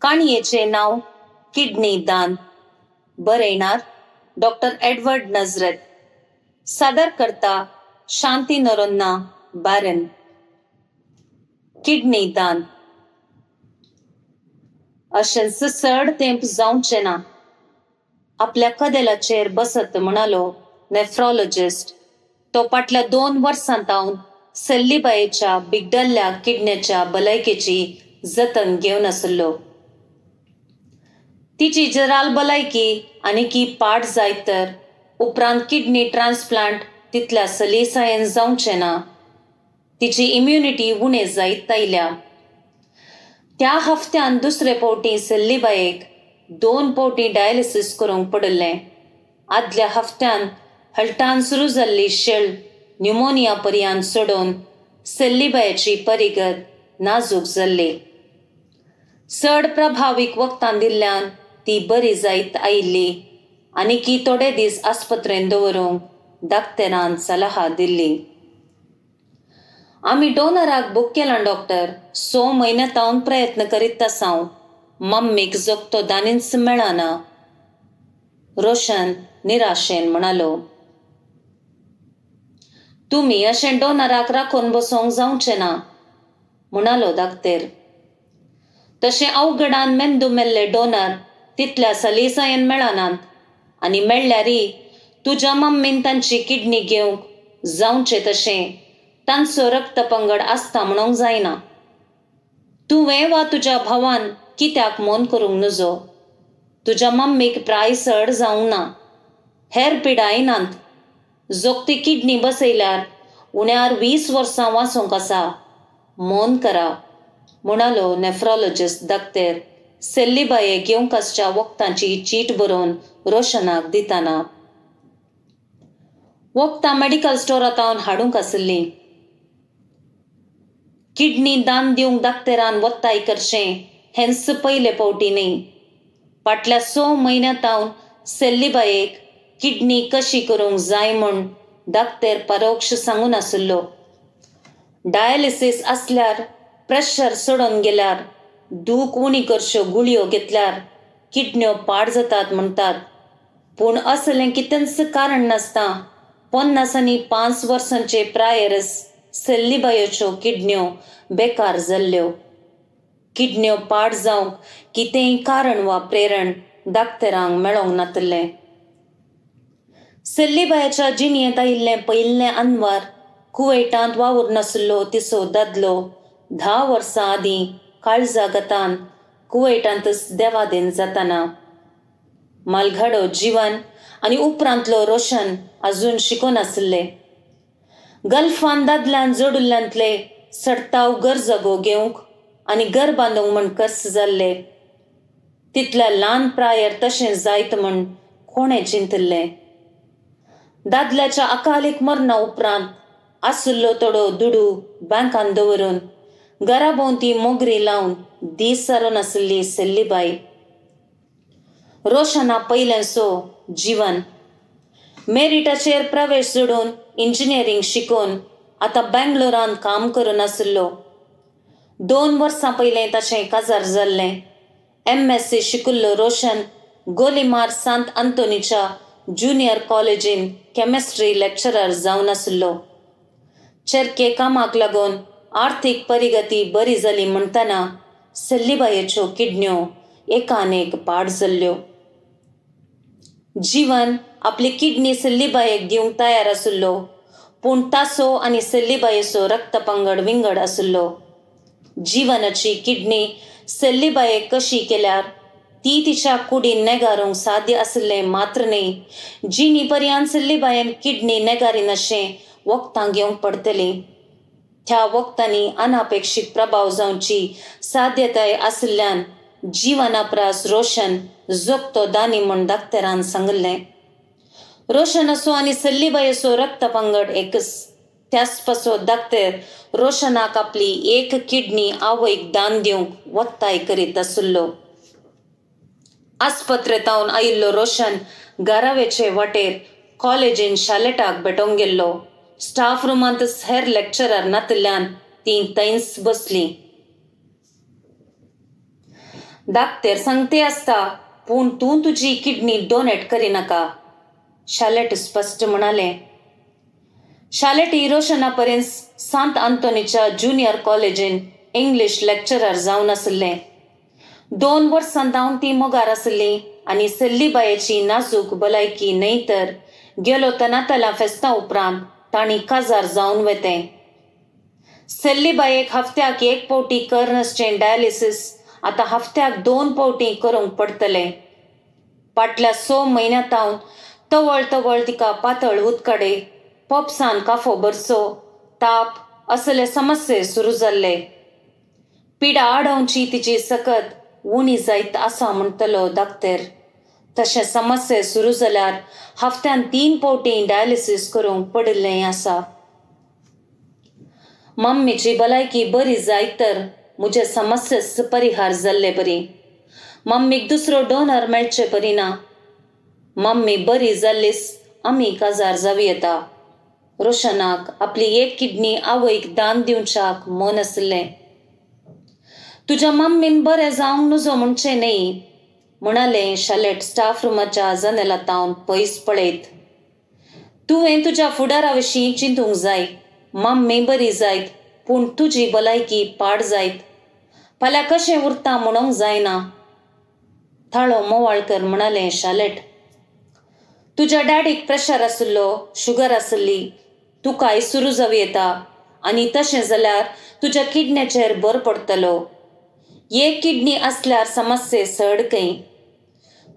काणयेचे नाव kidney दान. बरयणार doctor Edward नजरत. सादर करता शांती नरोन्ना बारन. किडनी दान. अशें चड तेंप जावचें ना. आपल्या कदेलाचेर बसत म्हणालो नेफ्रॉलॉजिस्ट. तो फाटल्या 2 वर्सांतावन सेल्लीबायेच्या बिगडल्ल्या किडनीच्या भलायकेची जतन घेवन आसलो. तिची जराल भलायकी आनीकी पाड जायत तर उपरांत किडनी ट्रान्सप्लांट तितल्या सलीसायेन जावचें ना. तिची इम्युनिटी उणें जायत आयल्या. त्या हफ्त्यान दुसरे फावटी सेल्लीबायेक 2 फावटी डायलिसीस करूंक पडलें. आदल्या हफ्त्यान हल्टान सुरू जाल्ली शेळ न्युमोनिया पर्यंत सोडून सेल्लीबायेची परिगत नाजूक जाल्ली. चड प्रभावीक वखदां दिल्ल्यान ती बरी जायत आयिल्ली आनीकी थोडे दीस आस्पत्रेंत दवरूंक दाक्तरान सलाह दिल्ली. आमी डोनराक बूक केलां डॉक्टर. 6 म्हयन्यांतावन प्रयत्न करीत आसांव. मम्मीक जगतो दानीच मेळना. रोशन निराशेन म्हणालो. तुमी अशें डोनराक राखून बसोंक जावचें ना म्हणालो दाक्तेर. तशें अवघडान मेंदू मेल्ले डोनर तितल्या सलीसायेन मेळनात आनी मेळ्ळ्यारय तुज्या मम्मीन तांची किडनी घेवंक जावचें तशें तांचो रक्तपंगड आसता म्हणूंक जायना. तुवें वा तुज्या भावान कित्याक मोन करूंक नजो. तुज्या मम्मीक प्रायसड जावंक ना. हेर पिडाय नात. जोगती किडनी बसयल्यार उण्यार 20 वर्सां वाचूंक आसा. मोन करा म्हणालो नेफ्रॉलॉजिस्ट दाक्तेर सेल्लीबायेक घेवंक आसच्या वखदांची चीट बरोवन रोशनाक दिताना. वखदां मेडिकल स्टोरांतावन हाडूंक आसलीं. किडनी दान दिवंक दाक्तेरान वताय करचें हेंच पयले फावटी न्ही. फाटल्या 6 म्हयन्यांतावन सेल्लीबायेक किडनी कशी करूंक जाय म्हूण दाक्तेर परोक्ष सांगून आसलो. डायलिसीस आसल्यार प्रेशर सोडून गेल्यार दूख उणी करच्यो गुळयो घेतल्यार किडन्यो पाड जातात म्हणटात. पूण असलें कितेंच कारण नासता 50 आनी 5 वर्सांचे प्रायरच सेल्लीबायेच्यो किडन्यो बेकार जाल्ल्यो. किडन्यो पाड जावंक कितेंय कारण वा प्रेरण दाक्तेरांक मेळोंक नातलें. सेल्लीबायेच्या जिणयेंत आयिल्लें पयलें अनवर कुवेटांत वावूर नासलो तिचो दादलो 10 वर्सां आदीं काळजाघातान कुवेटांतच देवादेन जाताना. मालगाडो जीवन आनी उपरांतलो रोशन अजून शिकोन आसले. गल्फान दादल्यान जोडुल्ल्यांतले सडताव गरजगो घेवंक आनी घर बांदूंक म्हण कर्ज जाल्ले. तितल्या ल्हान प्रायर तशें जायत म्हण कोणें चिंतल्लें. दादल्याच्या अकालीक मरणा उपरांत आसुल्लो थोडो दुडू बँकान दवरून घरा भोंवती मोगरी लावन दीस सारून आसली सेल्लीबाई. रोशना पयलेंसो जीवन. मेरिटाचेर प्रवेश जोडून इंजिनियरींग शिकून आतां बेंगलोरान काम करून आसलो. 2 वर्सां पयलें ताचें काजार जाल्लें. MSc शिकिल्लो रोशन गोलिमार सांत आंतोनीच्या ज्युनियर कॉलेजीन केमिस्ट्री लेक्चरर जावन आसलो. चेरके कामाक लागून आर्थीक परिगती बरी जाली म्हणटना सेल्लीबायेच्यो किडन्यो एकान एक पाड जाल्ल्यो. जीवन आपली किडनी सेल्लीबायेक दिवंक तयार आसलो. पूण ताचो आनी सेल्लीबायेचो रक्तपंगड विंगड आसलो. जीवनाची किडनी सेल्लीबायेक कशी केल्यार ती तिच्या कुडीन नेगारूंक साध्य आसलें मात्र न्ही. जिणी पर्यंत सेल्लीबायेन किडनी नेगारीन अशें वखदां घेवंक पडटली. त्या वखदांनी अनापेक्षीत प्रभाव जावची साध्यताय आसल्यान जीवनापरास रोशन जगतो दानी म्हूण दाक्तरान सांगलें. रोशनाचो आनी सेल्लीबायेचो रक्तपंगड एकच. त्याच पासो दाक्तेर रोशनाक आपली एक किडनी आवयक दान दिवंक वताय करीत आसलो. आस्पत्रेतावन आयिल्लो रोशन घरावेचे वाटेर कॉलेजीन शालेटाक भेटोंक गेल्लो. स्टाफ रुमांतच हेर लेक्चरर नातल्यान ती थंयच बसली. धाकटेर सांगते आसता, पूण तूं तुजी किडनी डोनेट करिनाका, शालेट स्पश्ट म्हणाले. शालेट रोशना पर्यंत सांत आंतोनीच्या ज्युनियर कॉलेजीन इंग्लिश लेक्चरर जावन आसले. 2 वर्सां जावन ती मोगार आसली आनी सेल्लीबायेची नाजूक भलायकी न्हय तर गेलो तनातला फेस्तां उपरांत तांणी काजार जावन वेतें. सेल्लीबायेक हफ्त्याक 1 फावटी कर्नसचें डायलिसीस आतां हफ्त्याक 2 फावटी करूंक पडटलें. फाटल्या 6 म्हयन्यांतावन तवळ तवळ तिका पातळ उदकाडे, पोपसान काफो भरचो, ताप असले समस्ये सुरू जाल्ले. पिडा आडोवची तिची सकत उणी जायत आसा म्हणटलो धाकटेर. तशें समस्ये सुरू जाल्यार हफ्त्यान 3 फावटी डायलिसीस करूंक पडिल्लें आसा. मम्मीची भलायकी बरी जायत तर म्हजे समस्येस परिहार जाल्ले बरी. मम्मीक दुसरो डोनर मेळचे बरी ना. मम्मी बरी जाल्लीस आमी काजार जावी येता. रोशनाक आपली 1 किडनी आवयक दान दिवच्याक मन आसलें. तुज्या मम्मीन बरें जावंक नजो म्हणचें न्हय, म्हणालें शालेट स्टाफ रुमाच्या जनेलांतावन पयस पळयत. तुवें तुज्या फुडारा विशीं चिंतूंक जाय. मम्मी बरी जायत पूण तुजी भलायकी पाड जायत. फाल्यां कशें उरता म्हणूंक जायना, थाळो मोवाळकर म्हणालें शालेट. तुज्या डॅडीक प्रेशर आसलो, शुगर आसली, तुकाय सुरू जावी येता आनी तशें जाल्यार तुज्या किडनीचेर भर पडटलो. 1 किडनी आसल्यार समस्ये सडकय.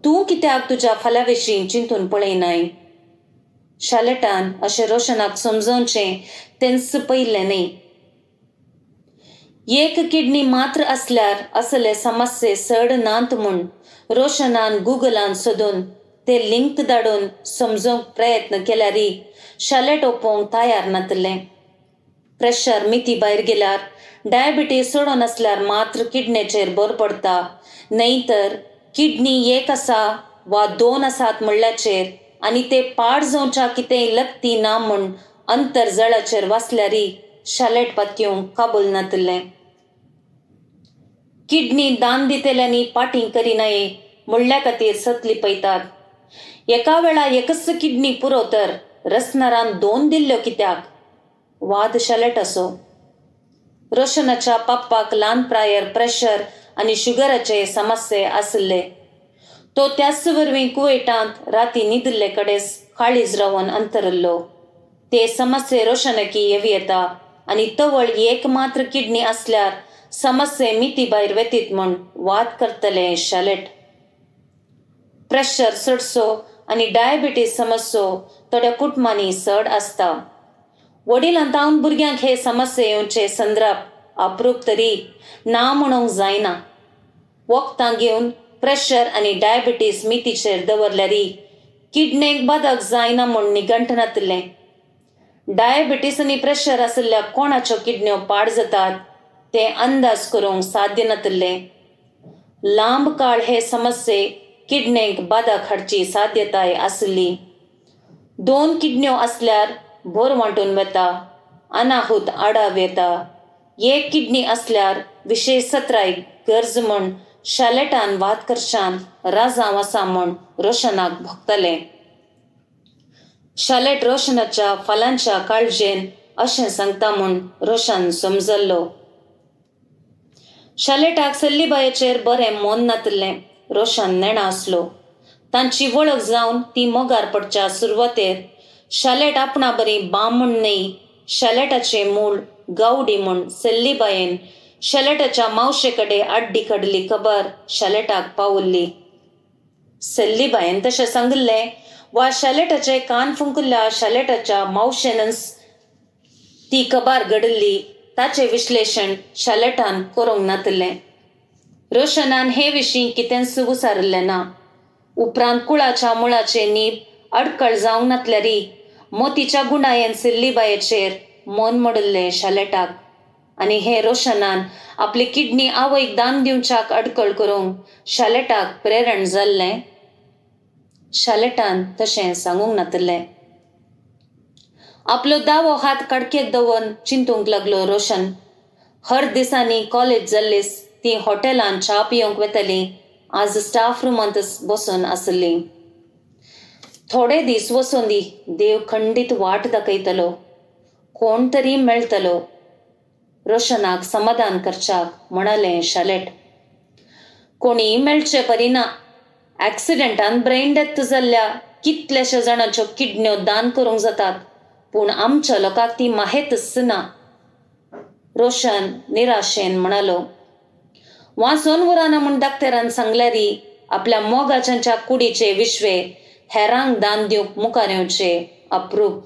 तूं कित्याक तुज्या फाल्यां विशीं चिंतून पळयनाय. शालेटान अशें रोशनाक समजोवचें तेंच पयल्लें न्हय. 1 किडनी मात्र आसल्यार असले समस्ये सड नात म्हूण रोशनान गुगलान सोदून ते लिंक धाडून समजोवंक प्रयत्न केल्यारय शालेट ओपोवंक तयार नातलें. प्रेशर मिती भायर गेल्यार, डायबिटीज सोडून आसल्यार मात्र किडनीचेर भर पडटा, न्हय तर किडनी 1 आसा वा 2 आसात म्हणल्याचेर आनी ते पाड जावच्या कितेंय लक्ती ना म्हूण अंतर्जळाचेर वाचल्यारय शालेट पातयेवंक काबूल नातलें. किडनी दान दितेल्यांनी पाटीं करिनाये म्हणल्या खातीर सतली पयतात. एका वेळा 1च किडनी पुरो तर रसनरान 2 दिल्ल्यो कित्याक? वाद शालेट असो. रोशनाच्या पप्पाक ल्हान प्रायर प्रेशर आनी शुगराचे समस्ये आसले. तो त्याच वरवीं कुवेटांत राती न्हिदल्ले कडेस काळीज रावन अंतरल्लो. ते समस्ये रोशनाकी येवी येता आनी तवळ 1 मात्र किडनी आसल्यार समस्ये मिती भायर वेतीत म्हूण वाद करतले शालेट. प्रेशर चडसो आनी डायबिटीज समस्यो थोड्या कुटुंबांनी चड आसता. वडिलांतावन भुरग्यांक हे समस्ये येवचे संदर्भ अप्रूप तरी ना म्हणूंक जायना. वखदां घेवन प्रेशर आनी डायबिटीज मितीचेर दवरल्यारय किडनेक बाधक जायना म्हूण निगंठनातलें. डायबिटीज आनी प्रेशर आशिल्ल्या कोणाच्यो किडन्यो पाड जातात ते अंदाज करूंक साध्य नातलें. लांब काळ हे समस्ये किडनेक बाधक हाडची साध्यताय आसली. 2 किडन्यो आसल्यार भोर वांटून वेता, अनाहूत आडाव येता. 1 किडनी आसल्यार विशेष सत्राय गरज म्हूण शालेटान वाद करच्यान राजांव आसा म्हूण रोशनाक भोगतलें. शालेट रोशनाच्या फाल्यांच्या काळजेन अशें सांगता म्हूण रोशन समजल्लो. शालेटाक सेल्लीबायेचेर बरें मोन नातलें. रोशन नेणा आसलो. तांची वळख जावन ती मोगार पडच्या सुरवातेर शालेट आपणा बरी बामण न्हय, शालेटाचें मूळ गावडी म्हूण सेल्लीबायेन शालेटाच्या मावशे कडेन आड्डी काडली खबर शालेटाक पावल्ली. सेल्लीबायेन तशें सांगलें वा शालेटाचे कान फुंकल्ल्या शालेटाच्या मावशेनच ती खबर घडली ताचें विश्लेशण शालेटान करूंक नातलें. रोशनान हे विशीं कितेंच विचारलें ना. उपरांत कुळाच्या मुळाचे नीब अडकळ जावंक नातल्यारय मोतीच्या गुणायेन सेल्लीबायेचेर मन मोडल्लें शालेटाक. आनी हे रोशनान आपली किडनी आवयक दान दिवच्याक अडकळ करूंक शालेटाक प्रेरण जाल्लें. शालेटान तशें सांगूंक नातलें. आपलो दावो हात कडकेक दवरून चिंतूंक लागलो रोशन. हर दिसांनी कॉलेज जाल्लीस ती हॉटेलांत च्या पिवंक वेतली आज स्टाफ रुमांत बसून आसली. थोडे दीस वचून दी देव खंडीत वाट दाखयतलो. कोण तरी मेळटलो. रोशनाक समाधान करच्याक म्हणालें शालेट. कोणीय मेळचे परिना. ॲक्सिडेंटान ब्रेन डेथ जाल्ल्या कितलेशे जाणांच्यो किडन्यो दान करूंक जातात, पूण आमच्या लोकांक ती माहेतच ना. रोशन निराशेन म्हणालो. वाचोन उरना म्हूण डाक्टरान सांगल्यारी आपल्या मोगाच्यांच्या कुडीचे विश्वे हेरांक दान दिवंक मुखार येवचे अप्रूप.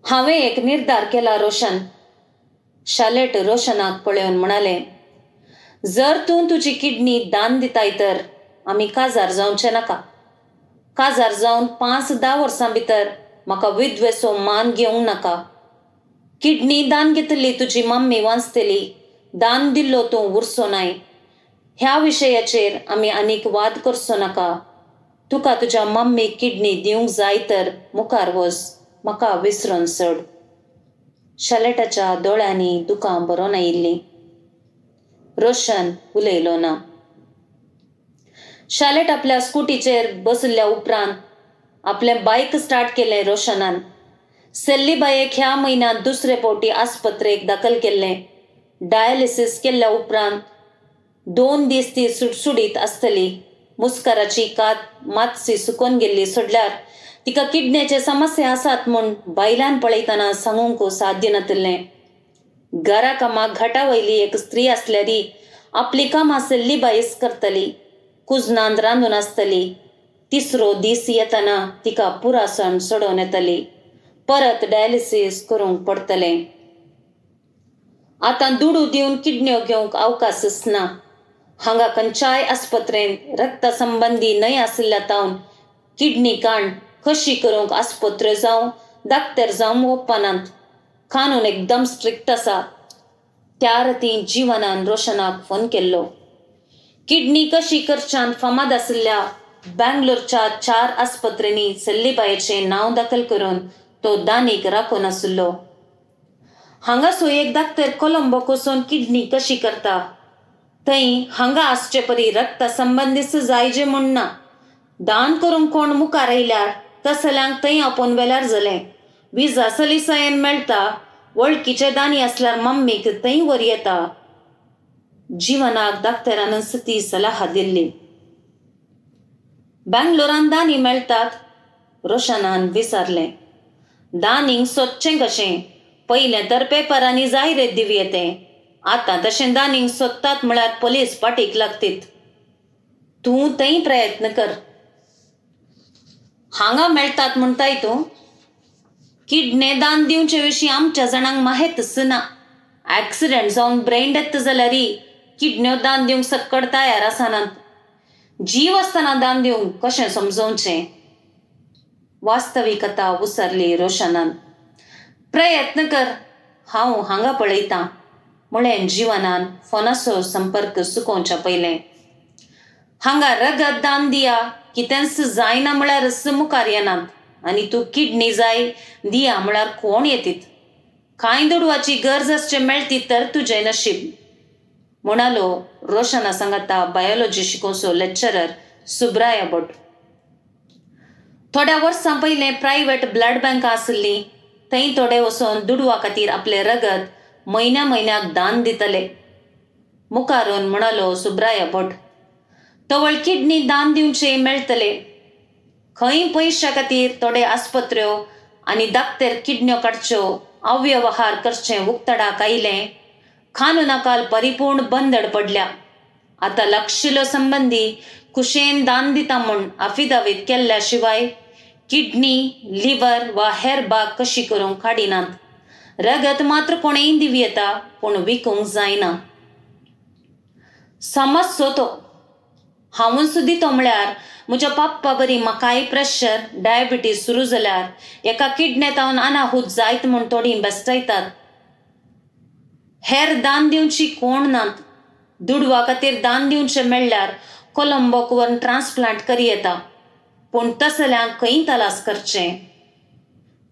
हांवें एक निर्धार केला रोशन. शालेट रोशनाक पळयोवन म्हणालें. जर तूं तुजी किडनी दान दिताय तर आमी काजार जावचे नाका. काजार जावन 5-10 वर्सां भितर म्हाका विधवेचो मान घेवंक नाका. किडनी दान घेतली तुजी मम्मी वाचतली, दान दिल्लो तूं उरचो नाय. ह्या विशयाचेर आमी आनीक वाद करचो नाका. तुका तुज्या मम्मीक किडनी दिवंक जाय तर मुखार वच, म्हाका विसरून सोड. शालेटाच्या दोळ्यांनी दुकां बरोवन आयिल्लीं. रोशन उलयलो ना. शालेट आपल्या स्कूटीचेर बसल्या उपरांत आपलें बायक स्टार्ट केलें रोशनान. सेल्लीबायेक ह्या म्हयन्यांत दुसरे फावटी आस्पत्रेक दाखल केल्लें. डायलिसीस केल्ल्या उपरांत 2 दीस ती सुटसुडीत आसतली. मुस्काराची कात मातशी सुकोवन गेल्ली सोडल्यार तिका किडनीचे समस्या आसात म्हूण बायलान पळयतना सांगूंक साध्य नातलें. घरा कामाक घाटा वयली एक स्त्री आसल्यारी आपली कामां सेल्लीबायीच करतली. कुजनांत रांदून आसतली. तिसरो दीस येतना तिका पुरासण सोडोवन येतली. परत डायलिसीस करूंक पडटलें. आतां दुडू दिवन किडन्यो घेवंक अवकाशच ना. हांगा खंयच्याय आस्पत्रेंत रक्ता संबंधी न्हय आशिल्ल्या तावन किडनी काण कशी करूंक आस्पत्र्यो जावं दाक्तर जावं ओप्पनात. कानून एकदम स्ट्रिक्ट आसा. त्या राती जीवनान रोशनाक फोन केल्लो. किडनी कशी करच्यान फामाद आशिल्ल्या बँगलोरच्या 4 आस्पत्रेनी सेल्लीबायेचें नांव दाखल करून तो दानीक राखून आशिल्लो. हांगासू एक दाक्तर कोलंबोक वचून किडनी कशी करता. थंय हांगा आसचे परी रक्ता संबंदीच जायजे म्हूण ना. दान करूंक कोण मुखार आयल्यार तसल्यांक थंय आपोवन वेल्यार जालें. विजा सलिसायेन मेळटा. वळखीचे दानी आसल्यार मम्मीक थंय वर येता. जीवनाक दाक्तरान ती सलाह दिल्ली. बँगलोरान दानी मेळटात? रोशनान विचारलें. दानींक सोदचें कशें? पयलें तर पेपरांनी जायरेत दिव येतें. आतां तशें दानींक सोदतात म्हळ्यार पुलीस पाटीक लागतीत. तूं थंय प्रयत्न कर. हांगा मेळटात म्हणटाय तूं? किडने दान दिवचे विशीं आमच्या जाणांक माहेतच ना. ॲक्सिडेंट जावन ब्रेन डेथ जाल्यारी किडन्यो दान दिवंक सक्कड तयार आसनात. जीव आसतना दान दिवंक कशें समजोवचें? वास्तविकता उसरली रोशनान. प्रयत्न कर, हांव हांगा पळयतां म्हळें जीवनान फोनाचो संपर्क सुकोवच्या पयलें. हांगा रगत दान दिया कितेंच जायना म्हळ्यारच मुखार येनात आनी तूं किडनी जाय दिया म्हळ्यार कोण येतीत. कांय दुडवाची गरज आसचें मेळटी तर तुजें नशीब म्हणालो रोशना सांगता बायोलॉजी शिकोवचो लेक्चरर सुब्राया भट. थोड्या वर्सां पयलें प्रायवेट ब्लड बँकां आसली. थंय थोडे वचोन दुडवा खातीर आपलें रगत म्हयन्याक दान दितले. मुखारून म्हणालो सुब्राया भट. तवळ किडनी दान दिवचे मेळटले. खंय पयशा खातीर थोडे आस्पत्र्यो आनी दाक्तर किडन्यो काडच्यो अव्यवहार करचें उक्तडाक आयलें. कानुनाकाल परिपूर्ण बंदड पडल्या. आतां लक्षिलो संबंदी कुशेन दान दिता म्हूण अफिदावीत केल्ल्या शिवाय किडनी, लिव्हर वा हेर भाग कशी करूंक काडिनात. रगत मात्र कोणेय दिव येता पूण विकूंक जायना. समजचो तो. हांवून सुद्दितो म्हळ्यार म्हज्या पप्पा बरी म्हाकाय प्रेशर डायबिटीज सुरू जाल्यार एका किडनेतावन अनाहूत जायत म्हूण थोडीं बेस्तायतात. हेर दान दिवची कोण नात. दुडवा खातीर दान दिवचें मेळ्ळ्यार कोलंबोक व्हरून ट्रान्सप्लांट करी येता. पूण तसल्यांक खंय तलास करचें?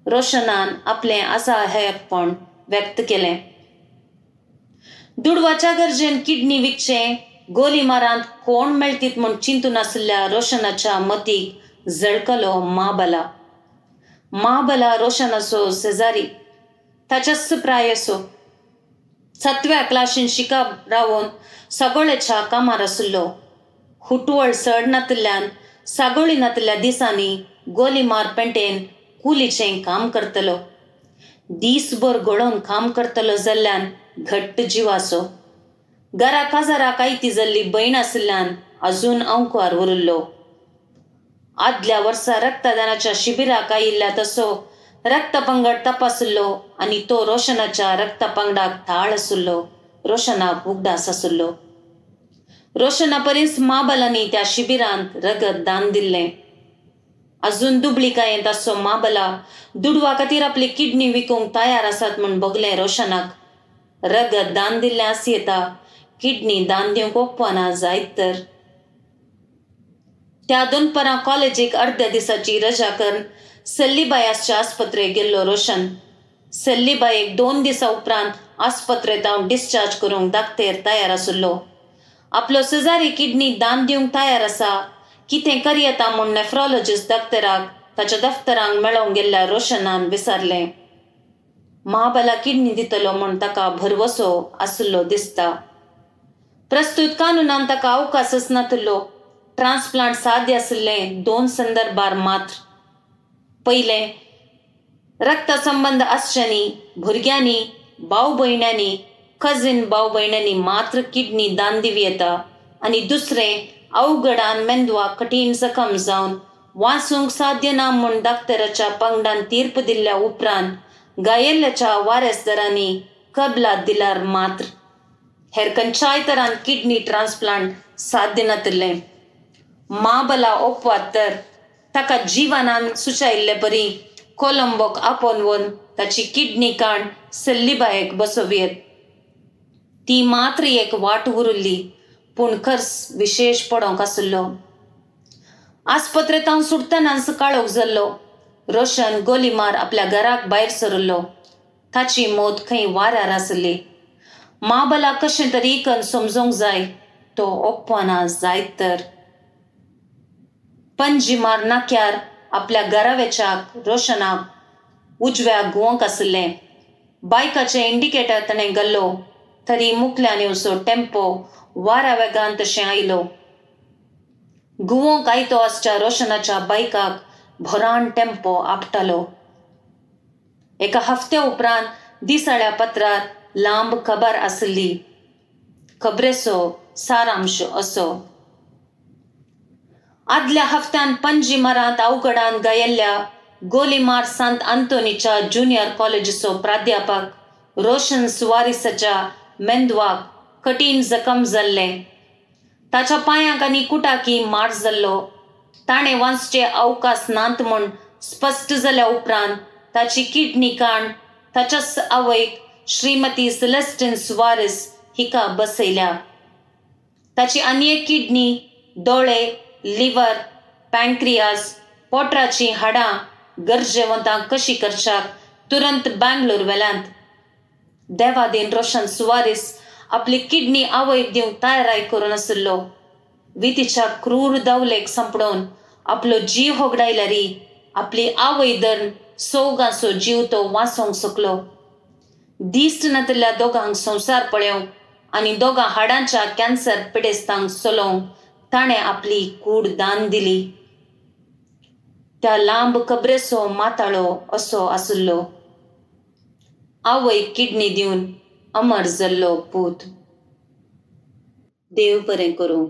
रोशनान आपलें असहायपण व्यक्त केलें. दुडवाच्या गरजेन किडनी विकचे गोली मारांत कोण मेळटीत म्हूण चिंतून आसल्या रोशनाच्या मतीक जळकलो महाबला रोशनाचो शेजारी, ताच्याच प्राय असो. 7व्या क्लासीन शिकप रावून सागोळेच्या कामार आसलो. हुटवळ चडनातल्यान सागोळीनातल्या दिसांनी गोलीमार पेंटेन कुलीचें काम करतलो. दीसभर गळोवन काम करतलो जाल्ल्यान घट्ट जिवाचो. घरा काजारा कायती जाल्ली भयण आसल्यान अजून अंकुआर उरलो. आदल्या वर्सा रक्तदानाच्या शिबिराक आयिल्ल्या तसो रक्तपंगड तपासलो आनी तो रोशनाच्या रक्तपंगडाक थाळ आसुल्लो. रोशनाक उगडास आसुल्लो. रोशना परीस महाबलांनी त्या शिबिरांत रगत दान दिल्लें. अजून दुबळीकायेंत आसो महाबला दुडवा खातीर आपली किडनी विकूंक तयार आसात म्हूण बगलें रोशनाक. रगत दान दिल्लें आस येता, किडनी दान दिवंक ओपना जायत तर. त्या दनपरां कॉलेजीक अर्ध्या दिसाची रजा करून सेल्लीबायाच्या आस्पत्रेक गेल्लो रोशन. सेल्लीबायेक 2 दिसां उपरांत आस्पत्रेंत डिस्चार्ज करूंक दाखतेर तयार आसुल्लो. आपलो शेजारी किडनी दान दिवंक तयार आसा, कितें करी येता म्हूण नेफ्रोलॉजिस्ट दाक्तराक ताच्या दफ्तरांक मेळोवंक गेल्ल्या रोशनान विचारलें. महाबला किडनी दितलो म्हूण ताका भरवसो आसुल्लो दिसता. प्रस्तुत कानुनान ताका अवकाशच नातलो. ट्रान्सप्लांट साध्य आसलें 2 संदर्भार मात्र. पयलें, रक्तसंबंध आसच्यांनी भुरग्यांनी, भाव भयण्यांनी, कझिन भाव भयण्यांनी मात्र किडनी दान दिवं येता. आनी दुसरें, अवघडान मेंदवाक कठीण जखम जावन वाचूंक साध्य ना म्हूण दाक्तराच्या पंगडान तीर्प दिल्ल्या उपरांत घायेल्ल्याच्या वारेसदारांनी कबलात दिल्यार मात्र हेर खंयच्याय तरान किडनी ट्रान्सप्लांट साध्य नातलें. महाबला ओपवात तर ताका जिवानान सुचायिल्ले परी कोलंबोक आपोवन व्हरून ताची किडनी काण सेल्लीबायेक बसोवयेत. ती मात्र एक वाट उरिल्ली, पूण खर्च विशेश पडोंक आसलो. आस्पत्रेंत सुटतनाच काळोख जाल्लो. रोशन गोलीमार आपल्या घराक भायर सरिल्लो. ताची मोत खंय वाऱ्यार आसली. महाबला कशें तरी करून समजोंक जाय, तो ओपना जायत तर. पणजीमार नाक्यार आपल्या घरावेच्याक रोशनाक उजव्या घुवंक आसलें. बायकाचें इंडिकेटर ताणें घाल्लो तरी मुखल्यान येवचो टेम्पो वाऱ्या वेगान तशें आयलो. घुवंक आयतो आसच्या रोशनाच्या बायकाक भरान टेम्पो आपटालो. एका हफ्त्या उपरांत दिसाळ्या पत्रार लांब खबर आसली. खबरेचो सारांश असो. आदल्या हफ्त्यान पणजीमारांत अवघडान घायेल्ल्या गोलीमार सांत आंतोनीच्या ज्युनियर कॉलेजीचो प्राध्यापक रोशन सुवारिसाच्या मेंदवाक कठीण जखम जाल्लें. ताच्या पांयांक आनी कुटाकी मार जाल्लो. ताणें वाचचे अवकाश नात म्हूण स्पश्ट जाल्या उपरांत ताची किडनी काण ताच्याच आवयक श्रीमती सेलेस्टीन सुवारिस हिका बसयल्या. ताची आनी एक किडनी, दोळे, लिव्हर, पॅन्क्रियास, पोटाची हाडां गरजेवंतांक कशी करच्याक तुरंत बँगलोर वेल्यांत. देवादीन रोशन सुवारिस आपली किडनी आवयक दिवंक तयाराय करून आसलो. वितीच्या क्रूर दवलेक संपडोवन आपलो जीव होगडायल्यारी आपली आवय धरून सोगाचो जीव तो वाचोवंक शकलो. दिश्ट नातल्या दोगांक संवसार पळोवंक आनी दोगां हाडांच्या कॅन्सर पिडेस्तांक चलोवंक ताणें आपली कूड दान दिली. त्या लांब खबरेचो माताळो असो आसलो. आवयक किडनी दिवन अमर जाल्लो पूत. देव बरें करूं.